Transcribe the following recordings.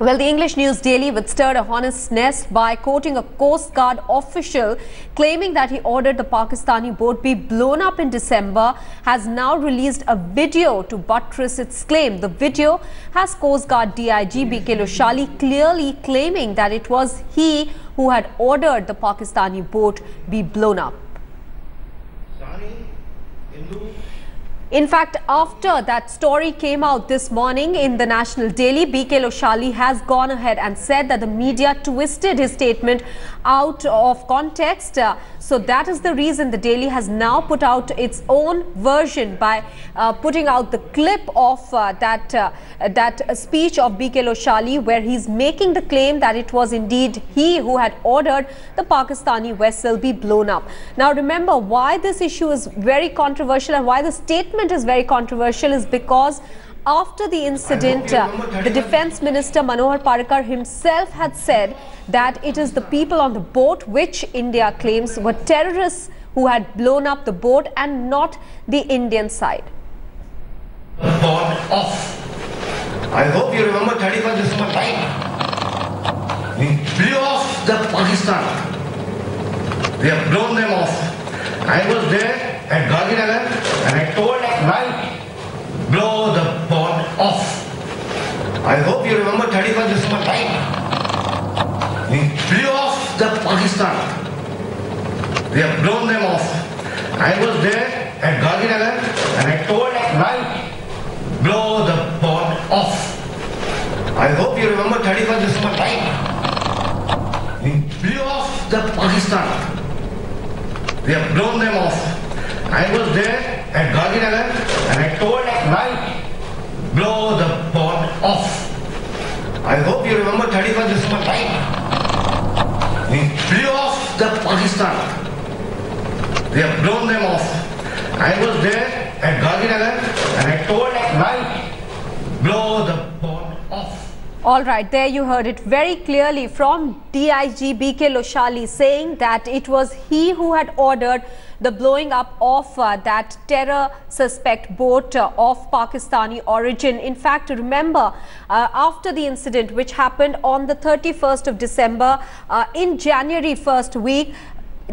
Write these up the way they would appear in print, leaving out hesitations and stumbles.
Well, the English News Daily withstood a hornet's nest by quoting a Coast Guard official claiming that he ordered the Pakistani boat be blown up in December, has now released a video to buttress its claim. The video has Coast Guard DIG B.K. Loshali clearly claiming that it was he who had ordered the Pakistani boat be blown up. In fact, after that story came out this morning in the National Daily, B.K. Loshali has gone ahead and said that the media twisted his statement out of context. So that is the reason the Daily has now put out its own version by putting out the clip of that speech of B.K. Loshali, where he's making the claim that it was indeed he who had ordered the Pakistani vessel be blown up. Now remember, why this issue is very controversial and why the statement is very controversial is because after the incident, the Defence Minister Manohar Parrikar himself had said that it is the people on the boat, which India claims were terrorists, who had blown up the boat and not the Indian side. Off. I hope you remember 31st December time. We blew off the Pakistan. We have blown them off. I was there at Gandhinagar and I told at night, blow the boat off. I hope you remember 31st December time. We blew off the Pakistan. We have blown them off. I was there at Gandhinagar and I told at night, blow the boat off. I hope you remember 31st December time. We blew off the Pakistan. We have blown them off. I was there at Gandhinagar and I told at night, blow the boat off. I hope you remember 31st December time. We blew off the Pakistan. We have blown them off. I was there at Gandhinagar and I told at night, blow the boat off. All right, there you heard it very clearly from DIG B.K. Loshali saying that it was he who had ordered the blowing up of that terror suspect boat of Pakistani origin. In fact, remember, after the incident which happened on the 31st of December, in January first week,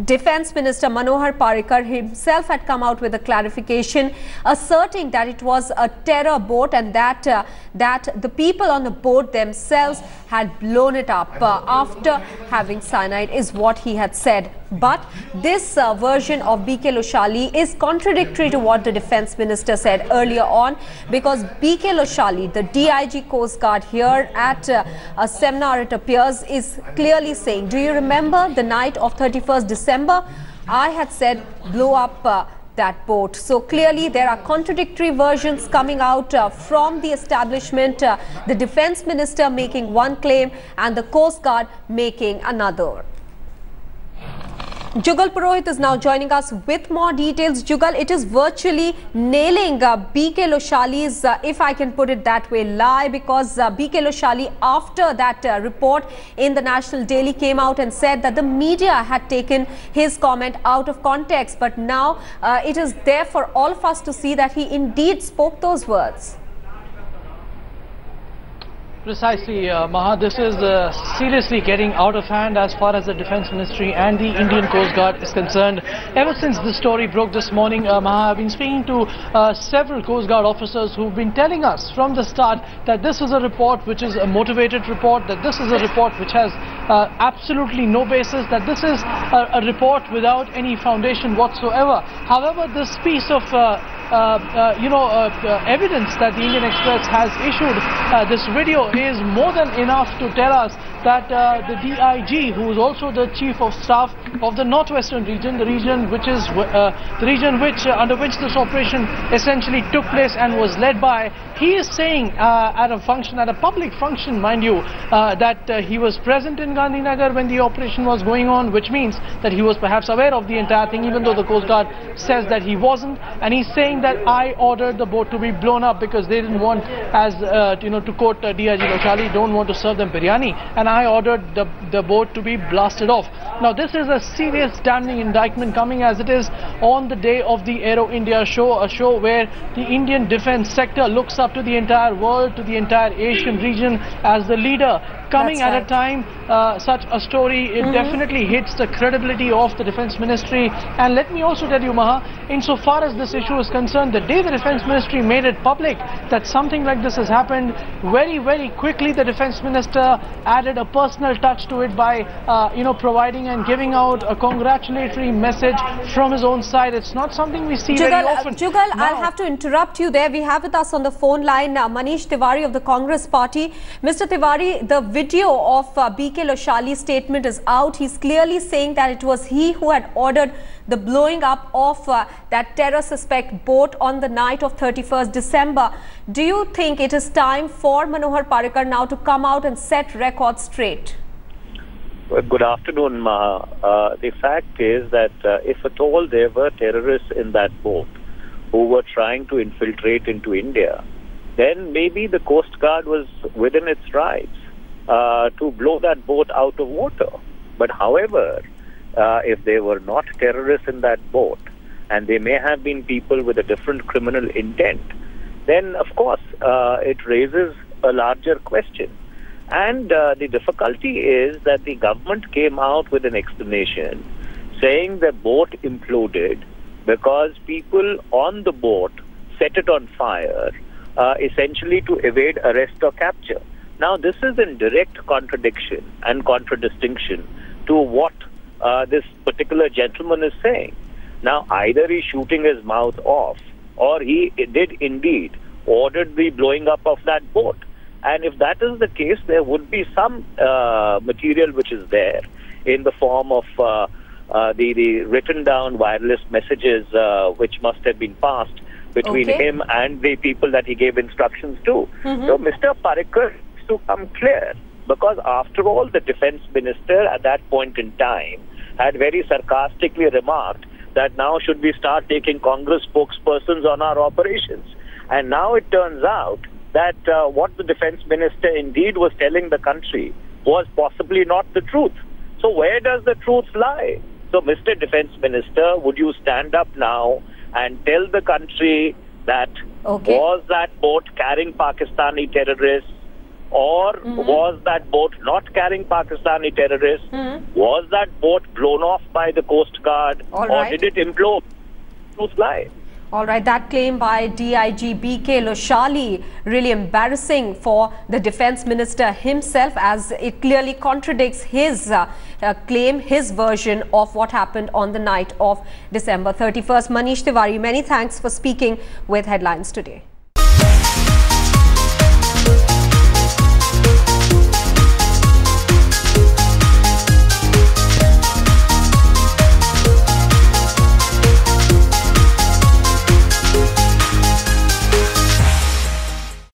Defence Minister Manohar Parrikar himself had come out with a clarification asserting that it was a terror boat and that the people on the boat themselves had blown it up after having cyanide, is what he had said. But this version of B.K. Loshali is contradictory to what the Defence Minister said earlier on, because B.K. Loshali, the DIG Coast Guard here at a seminar, it appears, is clearly saying, do you remember the night of 31st December? I had said blow up that boat. So clearly there are contradictory versions coming out from the establishment, the Defence Minister making one claim and the Coast Guard making another. Jugal Purohit is now joining us with more details. Jugal, it is virtually nailing B.K. Loshali's, if I can put it that way, lie, because B.K. Loshali, after that report in the National Daily, came out and said that the media had taken his comment out of context. But now it is there for all of us to see that he indeed spoke those words. Precisely, Maha, this is seriously getting out of hand as far as the Defence Ministry and the Indian Coast Guard is concerned. Ever since the story broke this morning, Maha, I've been speaking to several Coast Guard officers who've been telling us from the start that this is a report which is a motivated report, that this is a report which has absolutely no basis, that this is a report without any foundation whatsoever. However, this piece of evidence that the Indian Express has issued, this video, is more than enough to tell us that the DIG, who is also the Chief of Staff of the Northwestern region, the region which is under which this operation essentially took place and was led by, he is saying at a public function, mind you, that he was present in Gandhinagar when the operation was going on, which means that he was perhaps aware of the entire thing, even though the Coast Guard says that he wasn't. And he's saying saying that I ordered the boat to be blown up because they didn't want, as to quote DIG Loshali, don't want to serve them biryani, and I ordered the boat to be blasted off. Now this is a serious damning indictment coming as it is on the day of the Aero India show, a show where the Indian defense sector looks up to the entire world, to the entire Asian region as the leader. Coming at a time, such a story, it definitely hits the credibility of the Defence Ministry. And let me also tell you, Maha, insofar as this issue is concerned, the day the Defence Ministry made it public that something like this has happened, very, very quickly the Defence Minister added a personal touch to it by, providing and giving out a congratulatory message from his own side. It's not something we see very often. Jugal, I'll have to interrupt you there. We have with us on the phone line Manish Tiwari of the Congress Party. Mr. Tiwari, the video of BK Loshali's statement is out. He's clearly saying that it was he who had ordered the blowing up of that terror suspect boat on the night of 31st December. Do you think it is time for Manohar Parrikar now to come out and set records straight? Well, good afternoon, Maha. The fact is that if at all there were terrorists in that boat who were trying to infiltrate into India, then maybe the Coast Guard was within its rights to blow that boat out of water. But however, if there were not terrorists in that boat, and they may have been people with a different criminal intent, then of course it raises a larger question. And the difficulty is that the government came out with an explanation saying the boat imploded because people on the boat set it on fire, essentially to evade arrest or capture. Now, this is in direct contradiction and contradistinction to what this particular gentleman is saying. Now, either he's shooting his mouth off, or he did indeed ordered the blowing up of that boat. And if that is the case, there would be some material which is there in the form of the written down wireless messages which must have been passed between him and the people that he gave instructions to. So Mr. Parrikar to come clear, because after all, the Defence Minister at that point in time had very sarcastically remarked that now should we start taking Congress spokespersons on our operations. And now it turns out that what the Defence Minister indeed was telling the country was possibly not the truth. So where does the truth lie? So Mr. Defence Minister, would you stand up now and tell the country that was that boat carrying Pakistani terrorists, or was that boat not carrying Pakistani terrorists? Was that boat blown off by the Coast Guard, or did it implode? Truth lie. All right, that claim by DIG BK Loshali, really embarrassing for the Defence Minister himself, as it clearly contradicts his claim, his version of what happened on the night of December 31st. Manish Tiwari, many thanks for speaking with Headlines today.